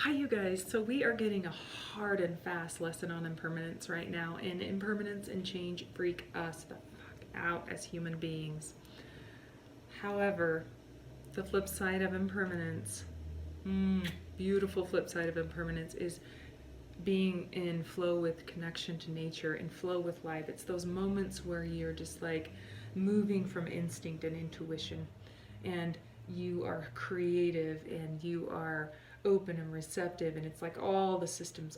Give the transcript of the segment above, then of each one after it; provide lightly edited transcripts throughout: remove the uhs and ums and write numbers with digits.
Hi you guys, so we are getting a hard and fast lesson on impermanence right now, and impermanence and change freak us the fuck out as human beings. However, the flip side of impermanence, beautiful flip side of impermanence, is being in flow with connection to nature, in flow with life. It's those moments where you're just like moving from instinct and intuition, and you are creative and you are open and receptive, and it's like all systems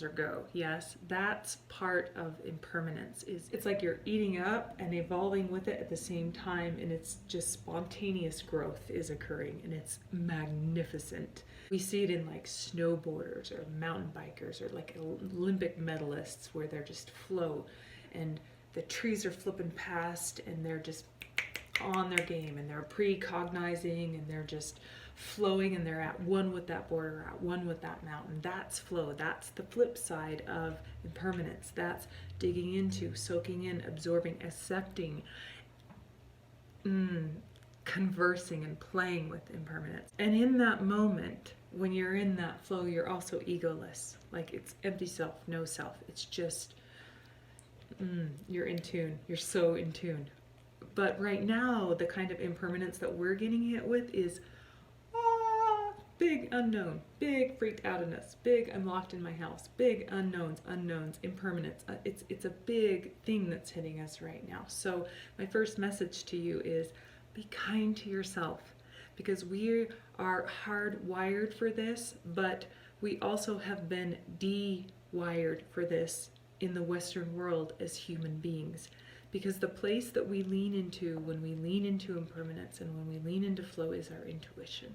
are go. Yes, that's part of impermanence. Is it's like you're eating up and evolving with it at the same time, and it's just spontaneous growth is occurring, and it's magnificent. We see it in like snowboarders or mountain bikers or like Olympic medalists where they're just flow, and the trees are flipping past and they're just on their game, and they're precognizing, and they're just flowing, and they're at one with that border, at one with that mountain. That's flow. That's the flip side of impermanence. That's digging into, soaking in, absorbing, accepting, conversing and playing with impermanence. And in that moment, when you're in that flow, you're also egoless. Like, it's empty self, no self. It's just you're in tune. You're so in tune. But right now, the kind of impermanence that we're getting hit with is big unknown, big freaked outness, big I'm locked in my house, big unknowns, impermanence. It's a big thing that's hitting us right now. So my first message to you is be kind to yourself, because we are hardwired for this, but we also have been de-wired for this in the Western world as human beings. Because the place that we lean into when we lean into impermanence and when we lean into flow is our intuition.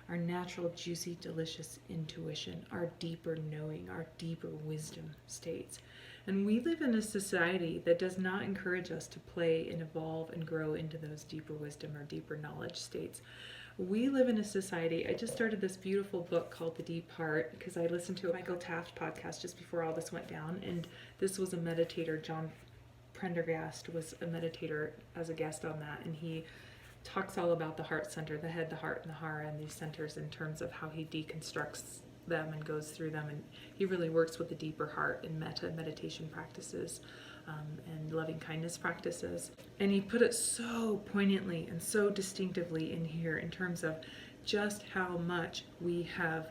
Our natural, juicy, delicious intuition, our deeper knowing, our deeper wisdom states. And we live in a society that does not encourage us to play and evolve and grow into those deeper wisdom or deeper knowledge states. We live in a society, I just started this beautiful book called The Deep Heart because I listened to a Michael Taft podcast just before all this went down, and this was a meditator, John Prendergast was a meditator as a guest on that, and he talks all about the heart center, the head, the heart, and the hara, and these centers in terms of how he deconstructs them and goes through them, and he really works with the deeper heart in meditation practices and loving kindness practices. And he put it so poignantly and so distinctively in here in terms of just how much we have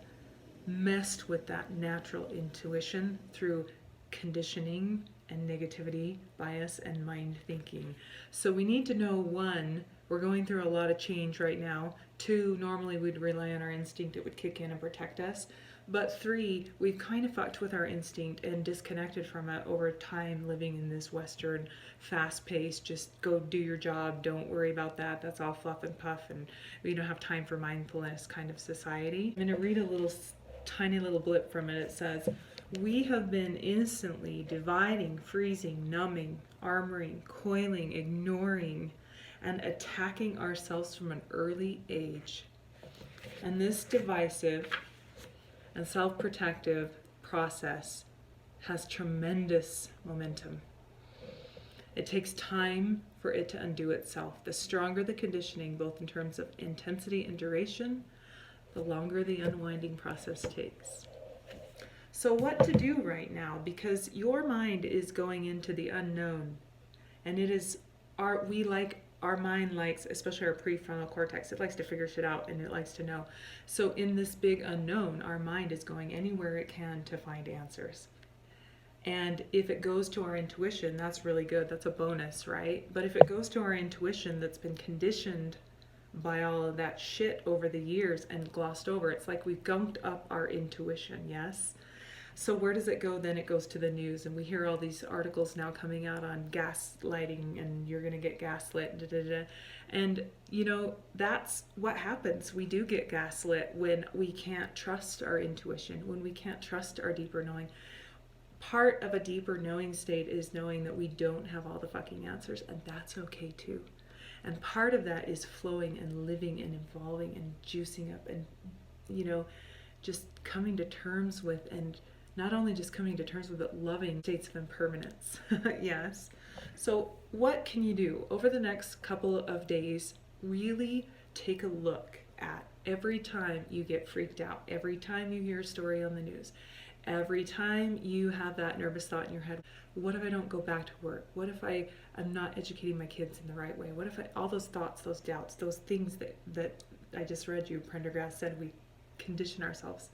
messed with that natural intuition through conditioning and negativity, bias, and mind thinking. So we need to know, one, we're going through a lot of change right now. Two, normally we'd rely on our instinct, it would kick in and protect us. But three, we've kind of fucked with our instinct and disconnected from it over time, living in this Western fast-paced, just go do your job, don't worry about that, that's all fluff and puff, and we don't have time for mindfulness kind of society. I'm going to read a tiny little blip from it. It says, we have been innocently dividing, freezing, numbing, armoring, coiling, ignoring, and attacking ourselves from an early age. And this divisive and self-protective process has tremendous momentum. It takes time for it to undo itself. The stronger the conditioning, both in terms of intensity and duration, the longer the unwinding process takes. So what to do right now? Because your mind is going into the unknown, and it is our mind likes, especially our prefrontal cortex, it likes to figure shit out and it likes to know. So in this big unknown, our mind is going anywhere it can to find answers. And if it goes to our intuition, that's really good. That's a bonus, right? But if it goes to our intuition that's been conditioned by all of that shit over the years and glossed over, it's like we've gunked up our intuition, yes? So where does it go then? It goes to the news, and we hear all these articles now coming out on gaslighting, and you're going to get gaslit, and that's what happens. We do get gaslit when we can't trust our intuition, when we can't trust our deeper knowing. Part of a deeper knowing state is knowing that we don't have all the fucking answers, and that's okay too. And part of that is flowing and living and evolving and juicing up and, just coming to terms with, and not only just coming to terms with, but loving states of impermanence. Yes. So what can you do over the next couple of days? Really take a look at Every time you get freaked out, every time you hear a story on the news, every time you have that nervous thought in your head, what if I don't go back to work? What if I'm not educating my kids in the right way? What if all those thoughts, those doubts, those things that I just read you, Prendergast said we condition ourselves.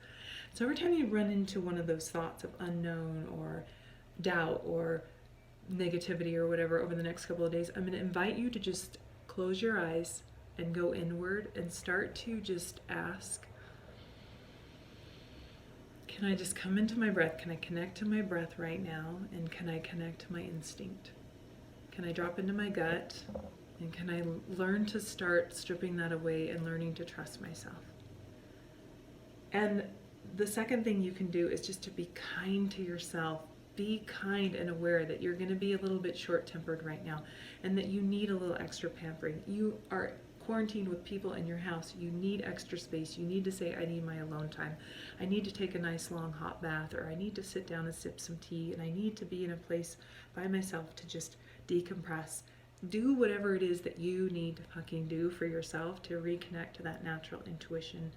So every time you run into one of those thoughts of unknown or doubt or negativity or whatever over the next couple of days, I'm going to invite you to just close your eyes and go inward and start to just ask, can I just come into my breath? Can I connect to my breath right now? And can I connect to my instinct? Can I drop into my gut? And can I learn to start stripping that away and learning to trust myself? And the second thing you can do is just to be kind to yourself. Be kind and aware that you're going to be a little bit short-tempered right now and that you need a little extra pampering. You are quarantined with people in your house. You need extra space. You need to say, I need my alone time. I need to take a nice long hot bath, or I need to sit down and sip some tea, and I need to be in a place by myself to just decompress. Do whatever it is that you need to fucking do for yourself to reconnect to that natural intuition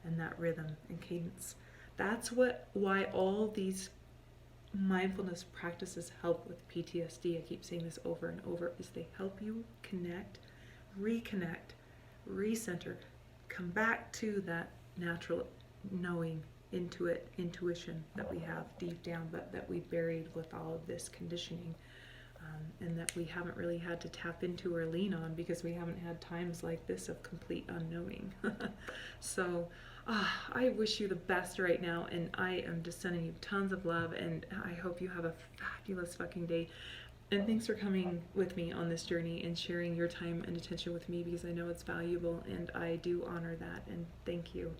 and that rhythm and cadence. That's why all these mindfulness practices help with PTSD. I keep saying this over and over, is they help you connect, reconnect, recenter, come back to that natural knowing, intuition that we have deep down, but that we buried with all of this conditioning, and that we haven't really had to tap into or lean on because we haven't had times like this of complete unknowing. So I wish you the best right now, and I am just sending you tons of love, and I hope you have a fabulous fucking day. And thanks for coming with me on this journey and sharing your time and attention with me, because I know it's valuable and I do honor that, and thank you.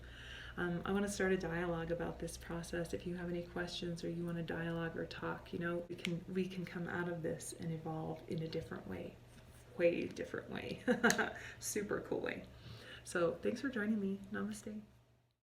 I want to start a dialogue about this process. If you have any questions or you want to dialogue or talk, we can come out of this and evolve in a different way, different way, super cool way. So thanks for joining me. Namaste.